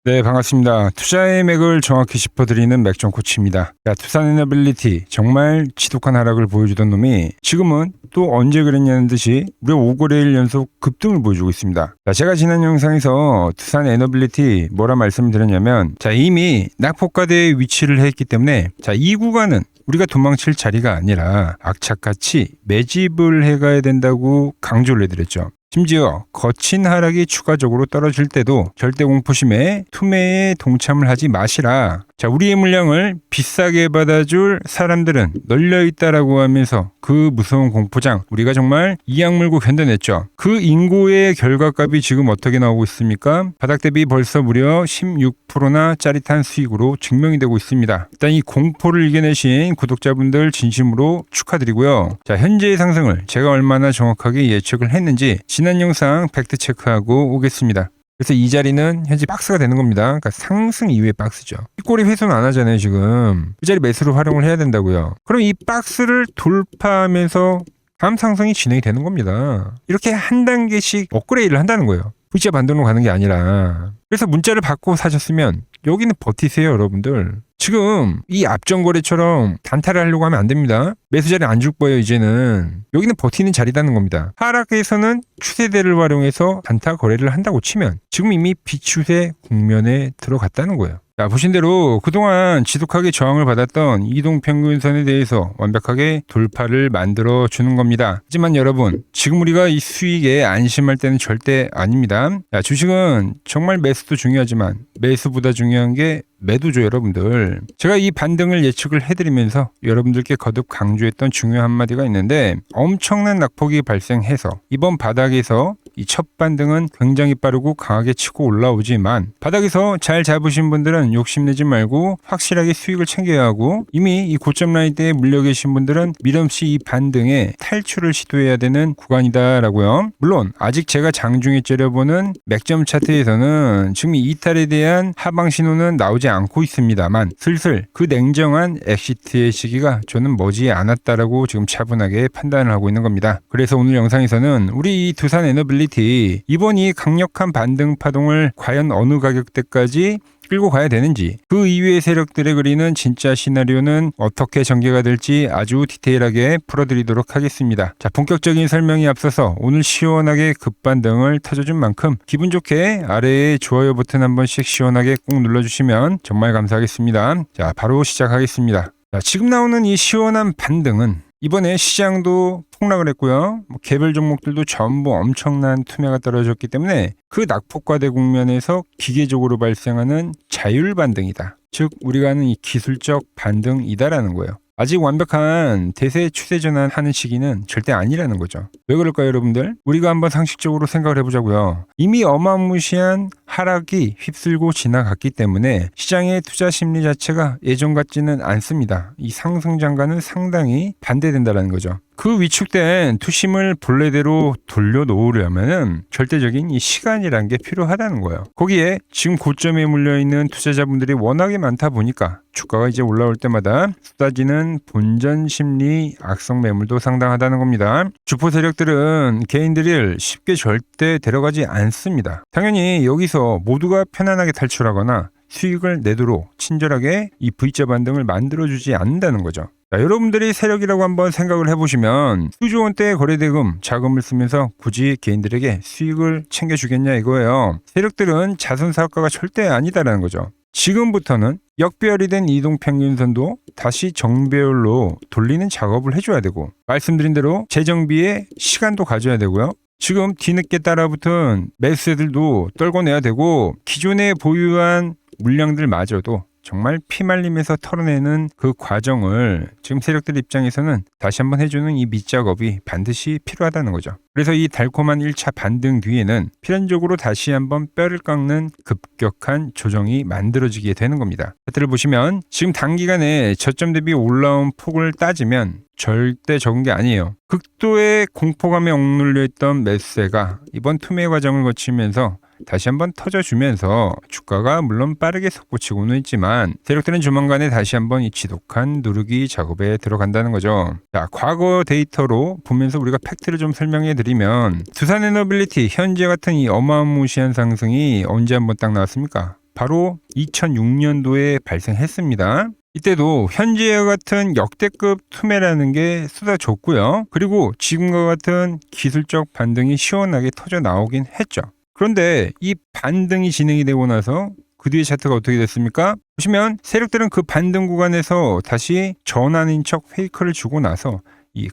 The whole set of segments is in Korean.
네, 반갑습니다. 투자의 맥을 정확히 짚어드리는 맥정 코치입니다. 자, 투자에너빌리티 정말 지독한 하락을 보여주던 놈이 지금은 또 언제 그랬냐는 듯이 무려 5거래일 연속 급등을 보여주고 있습니다. 자, 제가 지난 영상에서 투자에너빌리티 뭐라 말씀을 드렸냐면, 자, 이미 낙폭과대에 위치를 했기 때문에 자, 이 구간은 우리가 도망칠 자리가 아니라 악착같이 매집을 해가야 된다고 강조를 해드렸죠. 심지어 거친 하락이 추가적으로 떨어질 때도 절대 공포심에 투매에 동참을 하지 마시라. 자, 우리의 물량을 비싸게 받아줄 사람들은 널려있다라고 하면서 그 무서운 공포장 우리가 정말 이악 물고 견뎌냈죠. 그 인고의 결과값이 지금 어떻게 나오고 있습니까? 바닥 대비 벌써 무려 16%나 짜릿한 수익으로 증명이 되고 있습니다. 일단 이 공포를 이겨내신 구독자분들 진심으로 축하드리고요. 자, 현재의 상승을 제가 얼마나 정확하게 예측을 했는지 지난 영상 팩트 체크하고 오겠습니다. 그래서 이 자리는 현재 박스가 되는 겁니다. 그러니까 상승 이후의 박스죠. 이 꼴이 훼손 안 하잖아요, 지금. 이 자리 매수로 활용을 해야 된다고요. 그럼 이 박스를 돌파하면서 다음 상승이 진행이 되는 겁니다. 이렇게 한 단계씩 업그레이드를 한다는 거예요. V자 반등으로 가는 게 아니라. 그래서 문자를 받고 사셨으면 여기는 버티세요, 여러분들. 지금 이 앞전 거래처럼 단타를 하려고 하면 안 됩니다. 매수 자리 안 줄 거예요, 이제는. 여기는 버티는 자리라는 겁니다. 하락에서는 추세대를 활용해서 단타 거래를 한다고 치면 지금 이미 비추세 국면에 들어갔다는 거예요. 자, 보신 대로 그동안 지독하게 저항을 받았던 이동평균선에 대해서 완벽하게 돌파를 만들어 주는 겁니다. 하지만 여러분, 지금 우리가 이 수익에 안심할 때는 절대 아닙니다. 자, 주식은 정말 매수도 중요하지만 매수보다 중요한 게 매도죠, 여러분들. 제가 이 반등을 예측을 해드리면서 여러분들께 거듭 강조했던 중요한 한마디가 있는데, 엄청난 낙폭이 발생해서 이번 바닥에서 이 첫 반등은 굉장히 빠르고 강하게 치고 올라오지만 바닥에서 잘 잡으신 분들은 욕심내지 말고 확실하게 수익을 챙겨야 하고, 이미 이 고점 라인대에 물려 계신 분들은 밀없이 이 반등에 탈출을 시도해야 되는 구간이다라고요. 물론 아직 제가 장중에 째려보는 맥점 차트에서는 지금 이 이탈에 대한 하방 신호는 나오지 않고 있습니다만 슬슬 그 냉정한 엑시트의 시기가 저는 머지 않았다라고 지금 차분하게 판단을 하고 있는 겁니다. 그래서 오늘 영상에서는 우리 이 두산에너빌리티 이번 이 강력한 반등 파동을 과연 어느 가격대까지 끌고 가야 되는지, 그 이외의 세력들의 그리는 진짜 시나리오는 어떻게 전개가 될지 아주 디테일하게 풀어드리도록 하겠습니다. 자, 본격적인 설명에 앞서서 오늘 시원하게 급반등을 터져준 만큼 기분 좋게 아래에 좋아요 버튼 한 번씩 시원하게 꼭 눌러주시면 정말 감사하겠습니다. 자, 바로 시작하겠습니다. 자, 지금 나오는 이 시원한 반등은 이번에 시장도 폭락을 했고요. 개별 종목들도 전부 엄청난 투매가 떨어졌기 때문에 그 낙폭과대 국면에서 기계적으로 발생하는 자율 반등이다. 즉 우리가 하는 이 기술적 반등이다라는 거예요. 아직 완벽한 대세 추세 전환하는 시기는 절대 아니라는 거죠. 왜 그럴까요, 여러분들? 우리가 한번 상식적으로 생각을 해보자고요. 이미 어마무시한 하락이 휩쓸고 지나갔기 때문에 시장의 투자 심리 자체가 예전 같지는 않습니다. 이 상승 장관은 상당히 반대된다는 거죠. 그 위축된 투심을 본래대로 돌려놓으려면 절대적인 이 시간이라는 게 필요하다는 거예요. 거기에 지금 고점에 물려있는 투자자분들이 워낙에 많다 보니까 주가가 이제 올라올 때마다 쏟아지는 본전 심리 악성 매물도 상당하다는 겁니다. 주포 세력들은 개인들을 쉽게 절대 데려가지 않습니다. 당연히 여기서 모두가 편안하게 탈출하거나 수익을 내도록 친절하게 이 V자 반등을 만들어주지 않는다는 거죠. 자, 여러분들이 세력이라고 한번 생각을 해보시면 수조 원대의 거래대금 자금을 쓰면서 굳이 개인들에게 수익을 챙겨주겠냐 이거예요. 세력들은 자선사업가가 절대 아니다라는 거죠. 지금부터는 역배열이 된 이동평균선도 다시 정배열로 돌리는 작업을 해줘야 되고, 말씀드린 대로 재정비에 시간도 가져야 되고요. 지금 뒤늦게 따라붙은 매수세들도 떨궈내야 되고, 기존에 보유한 물량들마저도 정말 피말리면서 털어내는 그 과정을 지금 세력들 입장에서는 다시 한번 해주는 이 밑작업이 반드시 필요하다는 거죠. 그래서 이 달콤한 1차 반등 뒤에는 필연적으로 다시 한번 뼈를 깎는 급격한 조정이 만들어지게 되는 겁니다. 차트를 보시면 지금 단기간에 저점 대비 올라온 폭을 따지면 절대 적은 게 아니에요. 극도의 공포감에 억눌려 있던 매수세가 이번 투매 과정을 거치면서 다시 한번 터져주면서 주가가 물론 빠르게 솟구치고는 있지만 세력들은 조만간에 다시 한번 이 지독한 누르기 작업에 들어간다는 거죠. 자, 과거 데이터로 보면서 우리가 팩트를 좀 설명해 드리면 두산에너빌리티 현재 같은 이 어마무시한 상승이 언제 한번 딱 나왔습니까? 바로 2006년도에 발생했습니다. 이때도 현재와 같은 역대급 투매라는 게 쏟아졌고요. 그리고 지금과 같은 기술적 반등이 시원하게 터져 나오긴 했죠. 그런데 이 반등이 진행이 되고 나서 그 뒤에 차트가 어떻게 됐습니까? 보시면 세력들은 그 반등 구간에서 다시 전환인 척 페이크를 주고 나서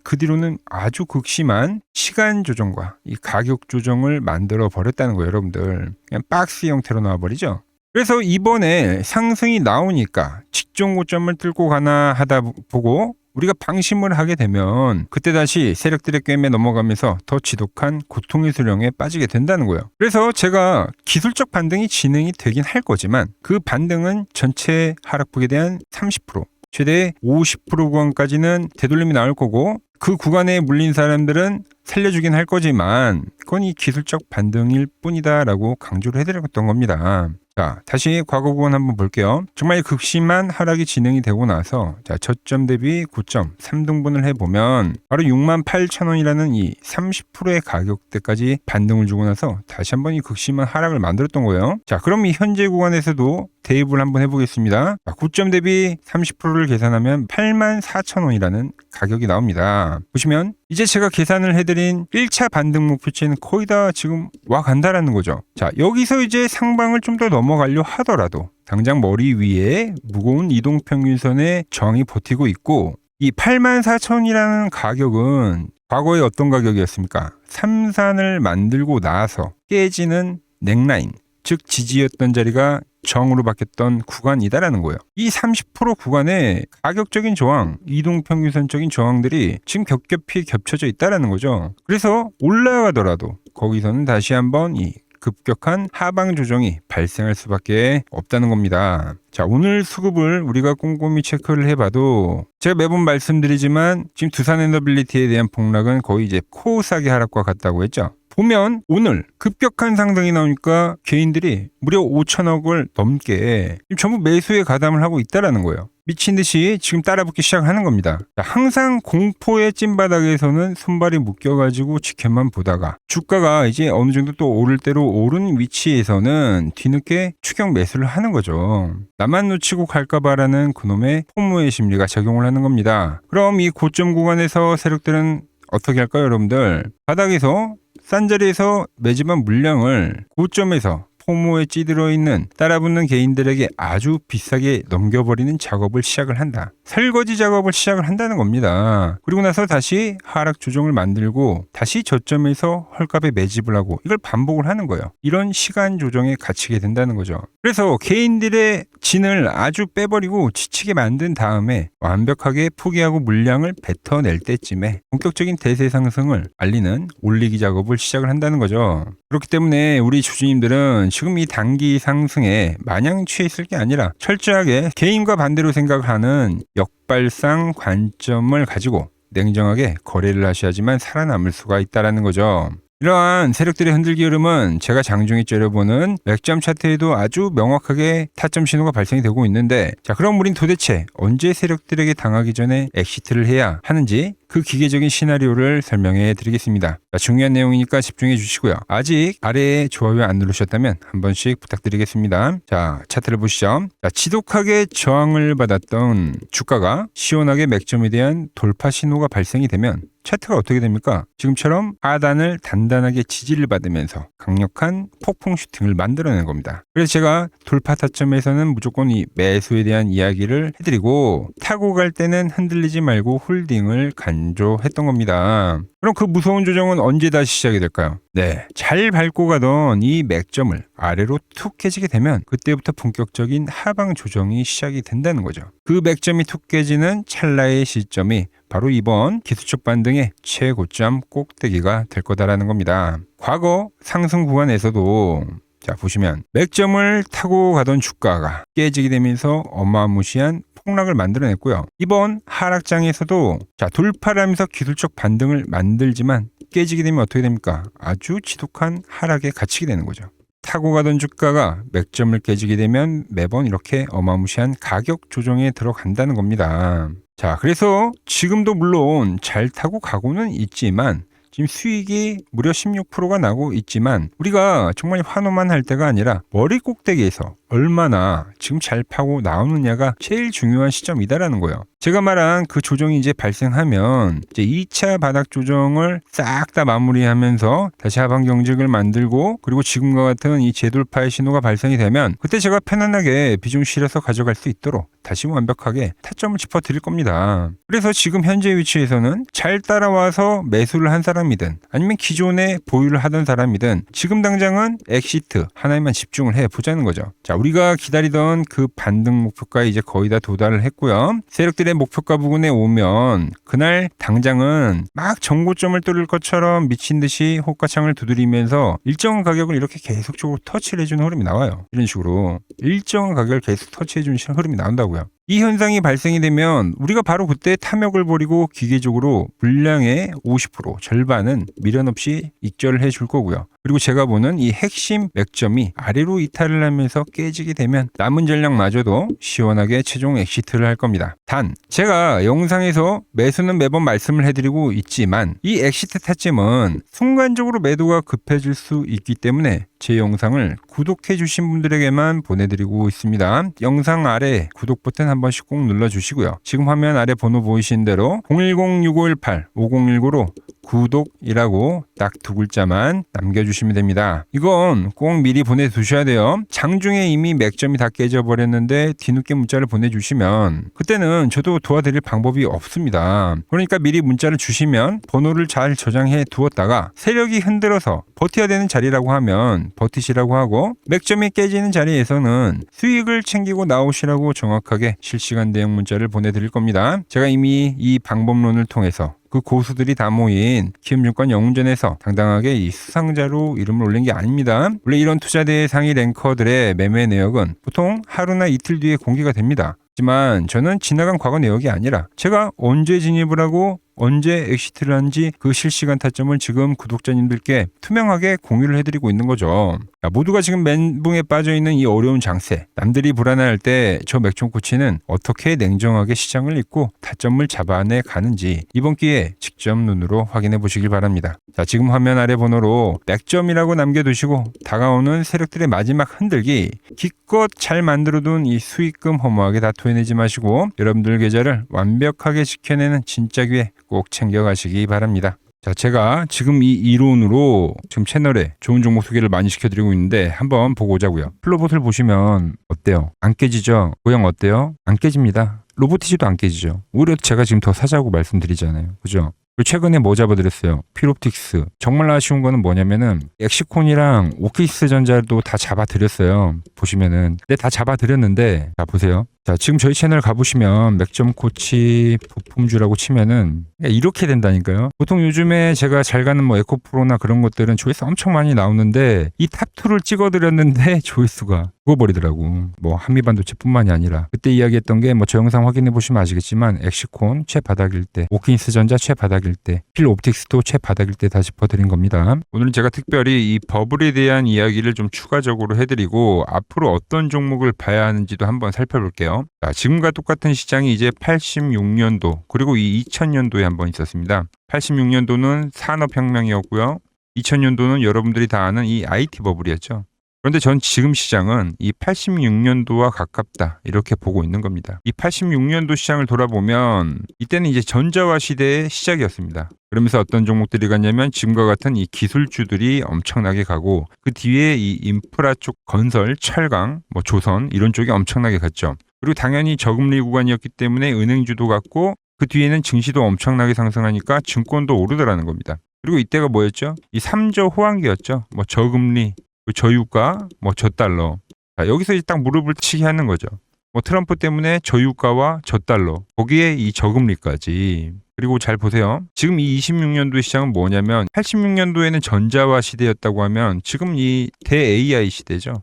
그 뒤로는 아주 극심한 시간 조정과 이 가격 조정을 만들어 버렸다는 거예요, 여러분들. 그냥 박스 형태로 나와버리죠. 그래서 이번에 상승이 나오니까 직전 고점을 뚫고 가나 하다 보고 우리가 방심을 하게 되면 그때 다시 세력들의 꿰매 넘어가면서 더 지독한 고통의 수령에 빠지게 된다는 거예요. 그래서 제가 기술적 반등이 진행이 되긴 할 거지만 그 반등은 전체 하락폭에 대한 30%, 최대 50% 구간까지는 되돌림이 나올 거고 그 구간에 물린 사람들은 살려주긴 할 거지만 그건 이 기술적 반등일 뿐이다라고 강조를 해드렸던 겁니다. 자, 다시 과거 구간 한번 볼게요. 정말 극심한 하락이 진행이 되고 나서 저점 대비 고점 3등분을 해보면 바로 68,000원이라는 이 30%의 가격대까지 반등을 주고 나서 다시 한번 이 극심한 하락을 만들었던 거예요. 자, 그럼 이 현재 구간에서도 대입을 한번 해보겠습니다. 자, 고점 대비 30%를 계산하면 84,000원이라는 가격이 나옵니다. 보시면 이제 제가 계산을 해드린 1차 반등 목표치는 거의 다 지금 와 간다라는 거죠. 자, 여기서 이제 상방을 좀 더 넘어가려 하더라도 당장 머리 위에 무거운 이동평균선의 저항이 버티고 있고 이 84,000원이라는 가격은 과거에 어떤 가격이었습니까? 삼산을 만들고 나서 깨지는 넥라인, 즉 지지였던 자리가 저항으로 바뀌었던 구간이다라는 거예요. 이 30% 구간에 가격적인 저항, 이동평균선적인 저항들이 지금 겹겹이 겹쳐져 있다라는 거죠. 그래서 올라가더라도 거기서는 다시 한번 이 급격한 하방 조정이 발생할 수밖에 없다는 겁니다. 자, 오늘 수급을 우리가 꼼꼼히 체크를 해봐도 제가 매번 말씀드리지만 지금 두산에너빌리티에 대한 폭락은 거의 이제 코사기 하락과 같다고 했죠. 보면 오늘 급격한 상승이 나오니까 개인들이 무려 5천억을 넘게 전부 매수에 가담을 하고 있다라는 거예요. 미친 듯이 지금 따라붙기 시작하는 겁니다. 항상 공포의 찐바닥에서는 손발이 묶여가지고 지켜만 보다가 주가가 이제 어느 정도 또 오를 대로 오른 위치에서는 뒤늦게 추격 매수를 하는 거죠. 나만 놓치고 갈까봐라는 그놈의 포모의 심리가 작용을 하는 겁니다. 그럼 이 고점 구간에서 세력들은 어떻게 할까요, 여러분들? 바닥에서 싼 자리에서 매집한 물량을 고점에서 포모에 찌들어 있는 따라붙는 개인들에게 아주 비싸게 넘겨버리는 작업을 시작을 한다. 설거지 작업을 시작을 한다는 겁니다. 그리고 나서 다시 하락 조정을 만들고 다시 저점에서 헐값에 매집을 하고 이걸 반복을 하는 거예요. 이런 시간 조정에 갇히게 된다는 거죠. 그래서 개인들의 진을 아주 빼버리고 지치게 만든 다음에 완벽하게 포기하고 물량을 뱉어낼 때쯤에 본격적인 대세 상승을 알리는 올리기 작업을 시작을 한다는 거죠. 그렇기 때문에 우리 주주님들은 지금 이 단기 상승에 마냥 취해 있을 게 아니라 철저하게 개인과 반대로 생각하는 역발상 관점을 가지고 냉정하게 거래를 하셔야지만 살아남을 수가 있다는 거죠. 이러한 세력들의 흔들기 흐름은 제가 장중에 째려보는 맥점 차트에도 아주 명확하게 타점 신호가 발생이 되고 있는데, 자, 그럼 우린 도대체 언제 세력들에게 당하기 전에 엑시트를 해야 하는지 그 기계적인 시나리오를 설명해 드리겠습니다. 자, 중요한 내용이니까 집중해 주시고요. 아직 아래에 좋아요 안 누르셨다면 한 번씩 부탁드리겠습니다. 자, 차트를 보시죠. 자, 지독하게 저항을 받았던 주가가 시원하게 맥점에 대한 돌파 신호가 발생이 되면 차트가 어떻게 됩니까? 지금처럼 하단을 단단하게 지지를 받으면서 강력한 폭풍 슈팅을 만들어낸 겁니다. 그래서 제가 돌파 타점에서는 무조건 이 매수에 대한 이야기를 해드리고 타고 갈 때는 흔들리지 말고 홀딩을 강조했던 겁니다. 그럼 그 무서운 조정은 언제 다시 시작이 될까요? 네, 잘 밟고 가던 이 맥점을 아래로 툭 깨지게 되면 그때부터 본격적인 하방 조정이 시작이 된다는 거죠. 그 맥점이 툭 깨지는 찰나의 시점이 바로 이번 기술적 반등의 최고점 꼭대기가 될 거다라는 겁니다. 과거 상승 구간에서도 자, 보시면 맥점을 타고 가던 주가가 깨지게 되면서 어마무시한 폭락을 만들어냈고요. 이번 하락장에서도 자, 돌파를 하면서 기술적 반등을 만들지만 깨지게 되면 어떻게 됩니까? 아주 지독한 하락에 갇히게 되는 거죠. 타고 가던 주가가 맥점을 깨지게 되면 매번 이렇게 어마무시한 가격 조정에 들어간다는 겁니다. 자, 그래서 지금도 물론 잘 타고 가고는 있지만 지금 수익이 무려 16%가 나고 있지만 우리가 정말 환호만 할 때가 아니라 머리 꼭대기에서 얼마나 지금 잘 파고 나오느냐가 제일 중요한 시점이다라는 거예요. 제가 말한 그 조정이 이제 발생하면 이제 2차 바닥 조정을 싹 다 마무리하면서 다시 하방 경직을 만들고 그리고 지금과 같은 이 재돌파의 신호가 발생이 되면 그때 제가 편안하게 비중 실어서 가져갈 수 있도록 다시 완벽하게 타점을 짚어 드릴 겁니다. 그래서 지금 현재 위치에서는 잘 따라와서 매수를 한 사람이든 아니면 기존에 보유를 하던 사람이든 지금 당장은 엑시트 하나에만 집중을 해 보자는 거죠. 자, 우리가 기다리던 그 반등 목표가에 이제 거의 다 도달을 했고요. 세력들의 목표가 부근에 오면 그날 당장은 막 정고점을 뚫을 것처럼 미친 듯이 호가창을 두드리면서 일정한 가격을 이렇게 계속적으로 터치를 해주는 흐름이 나와요. 이런 식으로 일정한 가격을 계속 터치해주는 흐름이 나온다고요. 이 현상이 발생이 되면 우리가 바로 그때 탐욕을 벌이고 기계적으로 물량의 50% 절반은 미련 없이 익절을 해줄 거고요. 그리고 제가 보는 이 핵심 맥점이 아래로 이탈을 하면서 깨지게 되면 남은 전략마저도 시원하게 최종 엑시트를 할 겁니다. 단 제가 영상에서 매수는 매번 말씀을 해드리고 있지만 이 엑시트 타점은 순간적으로 매도가 급해질 수 있기 때문에 제 영상을 구독해 주신 분들에게만 보내드리고 있습니다. 영상 아래 구독 버튼 한 번씩 꼭 눌러주시고요. 지금 화면 아래 번호 보이신 대로 010-6518-5019로 구독이라고 딱 두 글자만 남겨주시면 됩니다. 이건 꼭 미리 보내두셔야 돼요. 장중에 이미 맥점이 다 깨져버렸는데 뒤늦게 문자를 보내주시면 그때는 저도 도와드릴 방법이 없습니다. 그러니까 미리 문자를 주시면 번호를 잘 저장해 두었다가 세력이 흔들어서 버텨야 되는 자리라고 하면 버티시라고 하고 맥점이 깨지는 자리에서는 수익을 챙기고 나오시라고 정확하게 실시간 대응 문자를 보내드릴 겁니다. 제가 이미 이 방법론을 통해서 그 고수들이 다 모인 키움증권 영웅전에서 당당하게 이 수상자로 이름을 올린 게 아닙니다. 원래 이런 투자대회 상위 랭커들의 매매 내역은 보통 하루나 이틀 뒤에 공개가 됩니다. 하지만 저는 지나간 과거 내역이 아니라 제가 언제 진입을 하고 언제 엑시트를 한지 그 실시간 타점을 지금 구독자님들께 투명하게 공유를 해드리고 있는 거죠. 모두가 지금 멘붕에 빠져있는 이 어려운 장세, 남들이 불안해할 때 저 맥종코치는 어떻게 냉정하게 시장을 읽고 타점을 잡아내 가는지 이번 기회에 직접 눈으로 확인해 보시길 바랍니다. 자, 지금 화면 아래 번호로 맥점이라고 남겨두시고 다가오는 세력들의 마지막 흔들기 기껏 잘 만들어둔 이 수익금 허무하게 다 토해내지 마시고 여러분들 계좌를 완벽하게 지켜내는 진짜 기회 꼭 챙겨가시기 바랍니다. 자, 제가 지금 이 이론으로 지금 채널에 좋은 종목 소개를 많이 시켜드리고 있는데 한번 보고 오자고요. 플로봇을 보시면 어때요? 안 깨지죠? 모양 어때요? 안 깨집니다. 로보티지도 안 깨지죠. 오히려 제가 지금 더 사자고 말씀드리잖아요. 그죠? 최근에 뭐 잡아드렸어요? 필옵틱스. 정말 아쉬운 거는 뭐냐면은 엑시콘이랑 오키스 전자도 다 잡아드렸어요. 보시면은. 근데 다 잡아드렸는데 자 보세요. 자, 지금 저희 채널 가보시면 맥점 코치 부품주라고 치면은 이렇게 된다니까요. 보통 요즘에 제가 잘 가는 뭐 에코프로나 그런 것들은 조회수 엄청 많이 나오는데 이 탑2를 찍어드렸는데 조회수가 죽어버리더라고. 뭐 한미반도체뿐만이 아니라 그때 이야기했던 게 뭐 저 영상 확인해 보시면 아시겠지만 엑시콘 최바닥일 때, 오킨스 전자 최바닥일 때, 필옵틱스도 최바닥일 때 다 짚어드린 겁니다. 오늘은 제가 특별히 이 버블에 대한 이야기를 좀 추가적으로 해드리고 앞으로 어떤 종목을 봐야 하는지도 한번 살펴볼게요. 자, 지금과 똑같은 시장이 이제 86년도 그리고 이 2000년도에 한번 있었습니다. 86년도는 산업혁명이었고요. 2000년도는 여러분들이 다 아는 이 IT 버블이었죠. 그런데 전 지금 시장은 이 86년도와 가깝다 이렇게 보고 있는 겁니다. 이 86년도 시장을 돌아보면 이때는 이제 전자화 시대의 시작이었습니다. 그러면서 어떤 종목들이 갔냐면 지금과 같은 이 기술주들이 엄청나게 가고 그 뒤에 이 인프라 쪽 건설, 철강, 뭐 조선 이런 쪽이 엄청나게 갔죠. 그리고 당연히 저금리 구간이었기 때문에 은행주도 갔고 그 뒤에는 증시도 엄청나게 상승하니까 증권도 오르더라는 겁니다. 그리고 이때가 뭐였죠? 이 3조 호황기였죠. 뭐 저금리, 저유가, 뭐 저달러. 자, 여기서 이제 딱 무릎을 치게 하는 거죠. 뭐 트럼프 때문에 저유가와 저달러, 거기에 이 저금리까지. 그리고 잘 보세요. 지금 이 26년도 시장은 뭐냐면 86년도에는 전자화 시대였다고 하면 지금 이 대 AI 시대죠.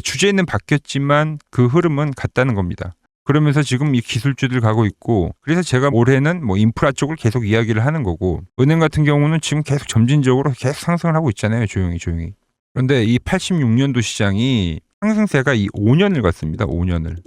주제는 바뀌었지만 그 흐름은 같다는 겁니다. 그러면서 지금 이 기술주들 가고 있고 그래서 제가 올해는 뭐 인프라 쪽을 계속 이야기를 하는 거고 은행 같은 경우는 지금 계속 점진적으로 계속 상승을 하고 있잖아요. 조용히. 그런데 이 86년도 시장이 상승세가 이 5년을 갔습니다. 5년을.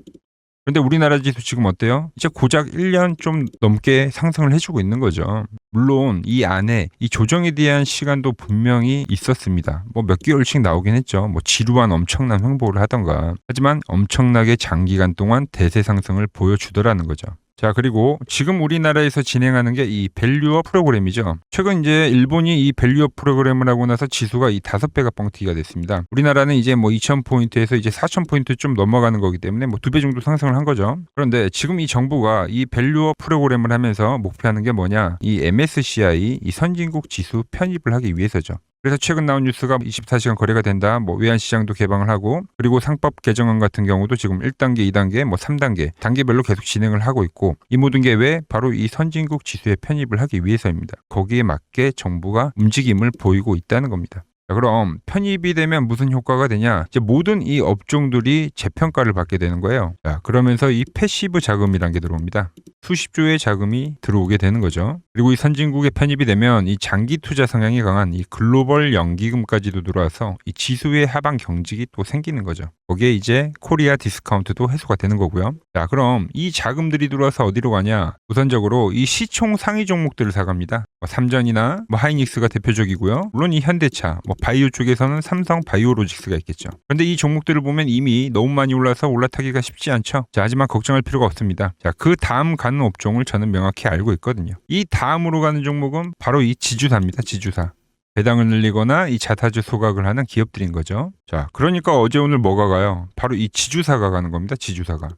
그런데 우리나라 지수 지금 어때요? 이제 고작 1년 좀 넘게 상승을 해주고 있는 거죠. 물론 이 안에 이 조정에 대한 시간도 분명히 있었습니다. 뭐 몇 개월씩 나오긴 했죠. 뭐 지루한 엄청난 횡보를 하던가. 하지만 엄청나게 장기간 동안 대세 상승을 보여주더라는 거죠. 자, 그리고 지금 우리나라에서 진행하는 게 이 밸류업 프로그램이죠. 최근 이제 일본이 이 밸류업 프로그램을 하고 나서 지수가 이 5배가 뻥튀기가 됐습니다. 우리나라는 이제 뭐 2,000포인트에서 이제 4,000포인트 좀 넘어가는 거기 때문에 뭐 2배 정도 상승을 한 거죠. 그런데 지금 이 정부가 이 밸류업 프로그램을 하면서 목표하는 게 뭐냐? 이 MSCI 이 선진국 지수 편입을 하기 위해서죠. 그래서 최근 나온 뉴스가 24시간 거래가 된다. 뭐 외환시장도 개방을 하고 그리고 상법 개정안 같은 경우도 지금 1단계, 2단계, 뭐 3단계 단계별로 계속 진행을 하고 있고 이 모든 게 왜? 바로 이 선진국 지수에 편입을 하기 위해서입니다. 거기에 맞게 정부가 움직임을 보이고 있다는 겁니다. 자, 그럼 편입이 되면 무슨 효과가 되냐? 이제 모든 이 업종들이 재평가를 받게 되는 거예요. 자, 그러면서 이 패시브 자금이라는 게 들어옵니다. 수십 조의 자금이 들어오게 되는 거죠. 그리고 이 선진국에 편입이 되면 이 장기 투자 성향이 강한 이 글로벌 연기금까지도 들어와서 이 지수의 하방 경직이 또 생기는 거죠. 거기에 이제 코리아 디스카운트도 해소가 되는 거고요. 자, 그럼 이 자금들이 들어와서 어디로 가냐? 우선적으로 이 시총 상위 종목들을 사갑니다. 삼전이나 뭐 하이닉스가 대표적이고요. 물론 이 현대차, 뭐 바이오 쪽에서는 삼성 바이오로직스가 있겠죠. 그런데 이 종목들을 보면 이미 너무 많이 올라서 올라타기가 쉽지 않죠. 자, 하지만 걱정할 필요가 없습니다. 자, 그 다음 가는 업종을 저는 명확히 알고 있거든요. 이 다음으로 가는 종목은 바로 이 지주사입니다. 지주사. 배당을 늘리거나 이 자타주 소각을 하는 기업들인 거죠. 자, 그러니까 어제 오늘 뭐가 가요? 바로 이 지주사가 가는 겁니다. 지주사가.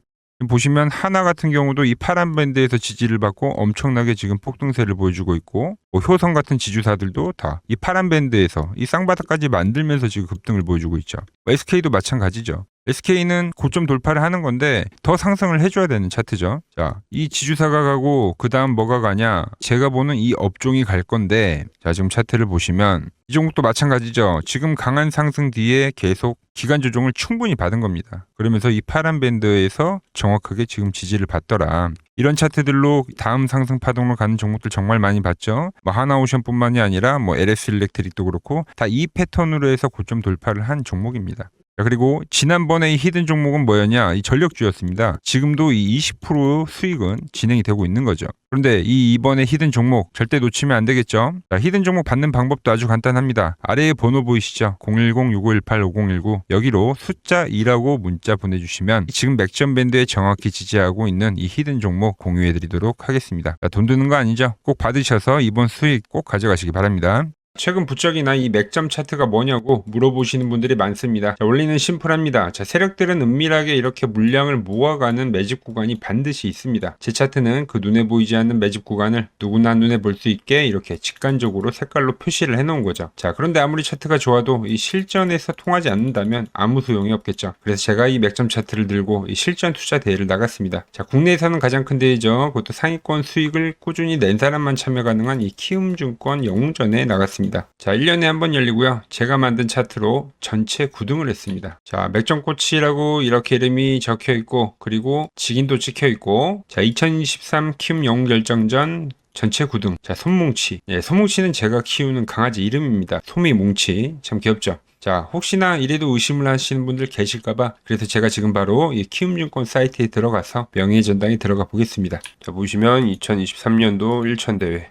보시면 하나 같은 경우도 이 파란 밴드에서 지지를 받고 엄청나게 지금 폭등세를 보여주고 있고 뭐 효성 같은 지주사들도 다 이 파란 밴드에서 이 쌍바닥까지 만들면서 지금 급등을 보여주고 있죠. SK도 마찬가지죠. SK는 고점 돌파를 하는 건데 더 상승을 해줘야 되는 차트죠. 자, 이 지주사가 가고 그 다음 뭐가 가냐? 제가 보는 이 업종이 갈 건데 자, 지금 차트를 보시면 이 종목도 마찬가지죠. 지금 강한 상승 뒤에 계속 기간 조정을 충분히 받은 겁니다. 그러면서 이 파란 밴드에서 정확하게 지금 지지를 받더라. 이런 차트들로 다음 상승 파동으로 가는 종목들 정말 많이 봤죠. 뭐 하나오션뿐만이 아니라 뭐 LS 일렉트릭도 그렇고 다 이 패턴으로 해서 고점 돌파를 한 종목입니다. 자, 그리고 지난번에 이 히든 종목은 뭐였냐? 이 전력주였습니다. 지금도 이 20% 수익은 진행이 되고 있는 거죠. 그런데 이번에 히든 종목 절대 놓치면 안 되겠죠? 자, 히든 종목 받는 방법도 아주 간단합니다. 아래에 번호 보이시죠? 010-6518-5019 여기로 숫자 2라고 문자 보내주시면 지금 맥점 밴드에 정확히 지지하고 있는 이 히든 종목 공유해드리도록 하겠습니다. 자, 돈 드는 거 아니죠? 꼭 받으셔서 이번 수익 꼭 가져가시기 바랍니다. 최근 부쩍이나 이 맥점 차트가 뭐냐고 물어보시는 분들이 많습니다. 자, 원리는 심플합니다. 자, 세력들은 은밀하게 이렇게 물량을 모아가는 매집 구간이 반드시 있습니다. 제 차트는 그 눈에 보이지 않는 매집 구간을 누구나 눈에 볼 수 있게 이렇게 직관적으로 색깔로 표시를 해놓은 거죠. 자, 그런데 아무리 차트가 좋아도 이 실전에서 통하지 않는다면 아무 소용이 없겠죠. 그래서 제가 이 맥점 차트를 들고 이 실전 투자 대회를 나갔습니다. 자, 국내에서는 가장 큰 대회죠. 그것도 상위권 수익을 꾸준히 낸 사람만 참여 가능한 이 키움증권 영웅전에 나갔습니다. 자, 1년에 한 번 열리고요. 제가 만든 차트로 전체 9등을 했습니다. 자, 맥점코치라고 이렇게 이름이 적혀 있고 그리고 직인도 찍혀 있고 자, 2023 키움 영웅 결정전 전체 9등. 자, 솜뭉치. 예, 솜뭉치는 제가 키우는 강아지 이름입니다. 솜이뭉치. 참 귀엽죠? 자, 혹시나 이래도 의심을 하시는 분들 계실까봐 그래서 제가 지금 바로 이 키움증권 사이트에 들어가서 명예의 전당에 들어가 보겠습니다. 자, 보시면 2023년도 1천대회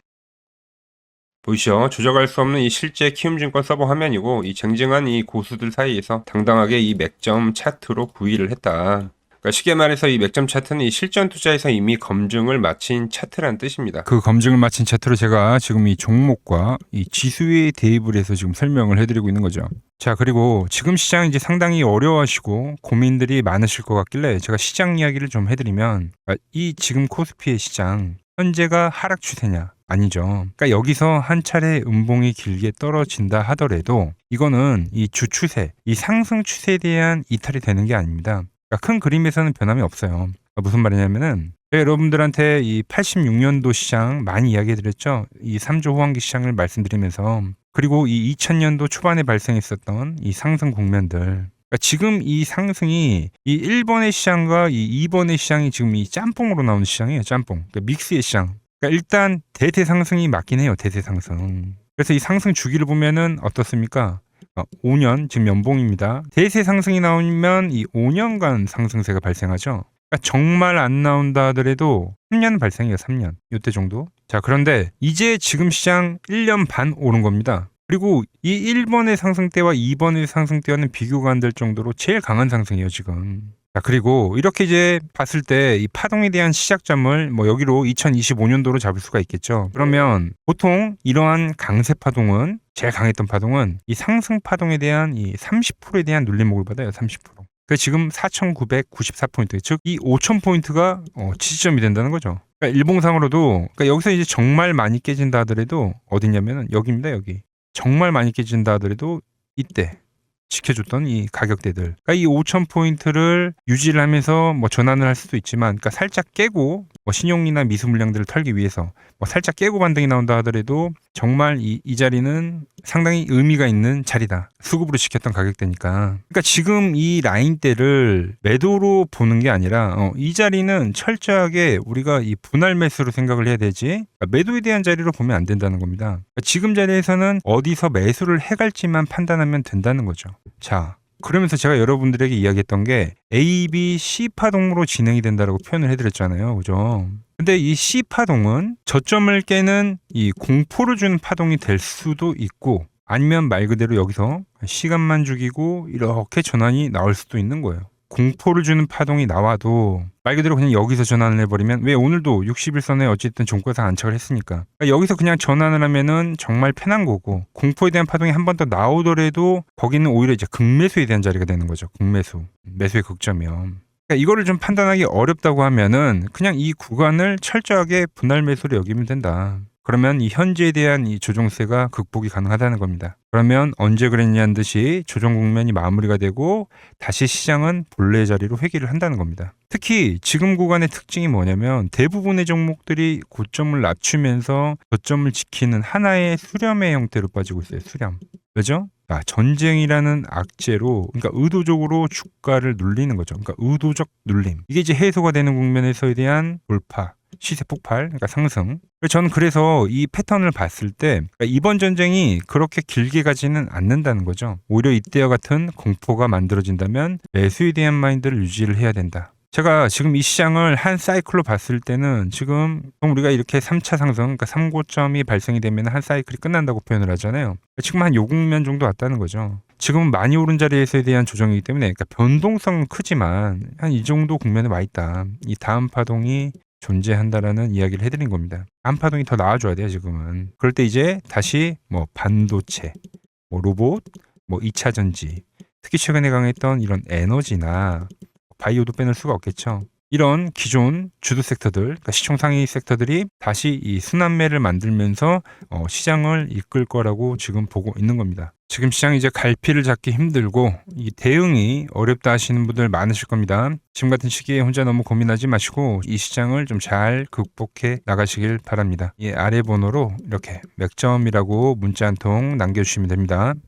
보이시죠? 조작할 수 없는 이 실제 키움증권 서버 화면이고 이 쟁쟁한 이 고수들 사이에서 당당하게 이 맥점 차트로 구의를 했다. 그러니까 쉽게 말해서 이 맥점 차트는 이 실전 투자에서 이미 검증을 마친 차트란 뜻입니다. 그 검증을 마친 차트로 제가 지금 이 종목과 이 지수에 대입을 해서 지금 설명을 해드리고 있는 거죠. 자, 그리고 지금 시장 이제 상당히 어려워하시고 고민들이 많으실 것 같길래 제가 시장 이야기를 좀 해드리면 이 지금 코스피의 시장 현재가 하락 추세냐? 아니죠. 그러니까 여기서 한 차례 음봉이 길게 떨어진다 하더라도 이거는 이 주 추세, 이 상승 추세에 대한 이탈이 되는 게 아닙니다. 그러니까 큰 그림에서는 변함이 없어요. 그러니까 무슨 말이냐면은 여러분들한테 이 86년도 시장 많이 이야기해드렸죠. 이 3조 호황기 시장을 말씀드리면서 그리고 이 2000년도 초반에 발생했었던 이 상승 국면들. 그러니까 지금 이 상승이 이 1번의 시장과 이 2번의 시장이 지금 이 짬뽕으로 나오는 시장이에요. 짬뽕. 그러니까 믹스의 시장. 그러니까 일단 대세 상승이 맞긴 해요. 대세 상승. 그래서 이 상승 주기를 보면은 어떻습니까? 5년 지금 연봉입니다. 대세 상승이 나오면 이 5년간 상승세가 발생하죠. 그러니까 정말 안 나온다 하더라도 3년 발생이에요. 3년. 요때 정도. 자, 그런데 이제 지금 시장 1년 반 오른 겁니다. 그리고 이 1번의 상승대와 2번의 상승대와는 비교가 안 될 정도로 제일 강한 상승이에요, 지금. 자, 그리고 이렇게 이제 봤을 때 이 파동에 대한 시작점을 뭐 여기로 2025년도로 잡을 수가 있겠죠. 그러면 보통 이러한 강세 파동은, 제일 강했던 파동은 이 상승 파동에 대한 이 30%에 대한 눌림목을 받아요. 30%. 그 지금 4,994포인트, 즉 이 5,000포인트가 지지점이 된다는 거죠. 그러니까 일봉상으로도, 그러니까 여기서 이제 정말 많이 깨진다 하더라도 어디냐면은 여기입니다. 여기. 정말 많이 깨진다 하더라도 이때 지켜줬던 이 가격대들, 그러니까 이 5,000포인트를 유지를 하면서 뭐 전환을 할 수도 있지만, 그러니까 살짝 깨고 뭐 신용이나 미수 물량들을 털기 위해서 뭐 살짝 깨고 반등이 나온다 하더라도 정말 이 자리는 상당히 의미가 있는 자리다. 수급으로 지켰던 가격대니까. 그러니까 지금 이 라인대를 매도로 보는 게 아니라 이 자리는 철저하게 우리가 이 분할 매수로 생각을 해야 되지, 그러니까 매도에 대한 자리로 보면 안 된다는 겁니다. 그러니까 지금 자리에서는 어디서 매수를 해갈지만 판단하면 된다는 거죠. 자, 그러면서 제가 여러분들에게 이야기했던 게 A, B, C 파동으로 진행이 된다라고 표현을 해드렸잖아요. 그죠? 근데 이 C 파동은 저점을 깨는 이 공포를 주는 파동이 될 수도 있고, 아니면 말 그대로 여기서 시간만 죽이고 이렇게 전환이 나올 수도 있는 거예요. 공포를 주는 파동이 나와도 말 그대로 그냥 여기서 전환을 해버리면, 왜 오늘도 60일선에 어쨌든 종가상 안착을 했으니까, 그러니까 여기서 그냥 전환을 하면은 정말 편한 거고, 공포에 대한 파동이 한 번 더 나오더라도 거기는 오히려 이제 극매수에 대한 자리가 되는 거죠. 극매수, 매수의 극점이요. 그러니까 이거를 좀 판단하기 어렵다고 하면은 그냥 이 구간을 철저하게 분할 매수로 여기면 된다. 그러면 이 현재에 대한 이 조정세가 극복이 가능하다는 겁니다. 그러면 언제 그랬냐는 듯이 조정 국면이 마무리가 되고 다시 시장은 본래의 자리로 회귀를 한다는 겁니다. 특히 지금 구간의 특징이 뭐냐면 대부분의 종목들이 고점을 낮추면서 저점을 지키는 하나의 수렴의 형태로 빠지고 있어요. 수렴. 왜죠? 전쟁이라는 악재로, 그러니까 의도적으로 주가를 눌리는 거죠. 그러니까 의도적 눌림. 이게 이제 해소가 되는 국면에서에 대한 돌파, 시세 폭발, 그러니까 상승. 저는 그래서 이 패턴을 봤을 때 그러니까 이번 전쟁이 그렇게 길게 가지는 않는다는 거죠. 오히려 이때와 같은 공포가 만들어진다면 매수에 대한 마인드를 유지를 해야 된다. 제가 지금 이 시장을 한 사이클로 봤을 때는 지금 우리가 이렇게 3차 상승, 그러니까 3고점이 발생이 되면 한 사이클이 끝난다고 표현을 하잖아요. 지금 한 요 국면 정도 왔다는 거죠. 지금은 많이 오른 자리에서에 대한 조정이기 때문에, 그러니까 변동성은 크지만 한 이 정도 국면에 와 있다. 이 다음 파동이 존재한다라는 이야기를 해드린 겁니다. 다음 파동이 더 나와줘야 돼요, 지금은. 그럴 때 이제 다시 뭐 반도체, 뭐 로봇, 뭐 2차 전지, 특히 최근에 강했던 이런 에너지나 바이오도 빼놓을 수가 없겠죠. 이런 기존 주도 섹터들, 그러니까 시총 상위 섹터들이 다시 이 순환매를 만들면서 시장을 이끌 거라고 지금 보고 있는 겁니다. 지금 시장이 이제 갈피를 잡기 힘들고 이 대응이 어렵다 하시는 분들 많으실 겁니다. 지금 같은 시기에 혼자 너무 고민하지 마시고 이 시장을 좀 잘 극복해 나가시길 바랍니다. 이 아래 번호로 이렇게 맥점이라고 문자 한 통 남겨주시면 됩니다.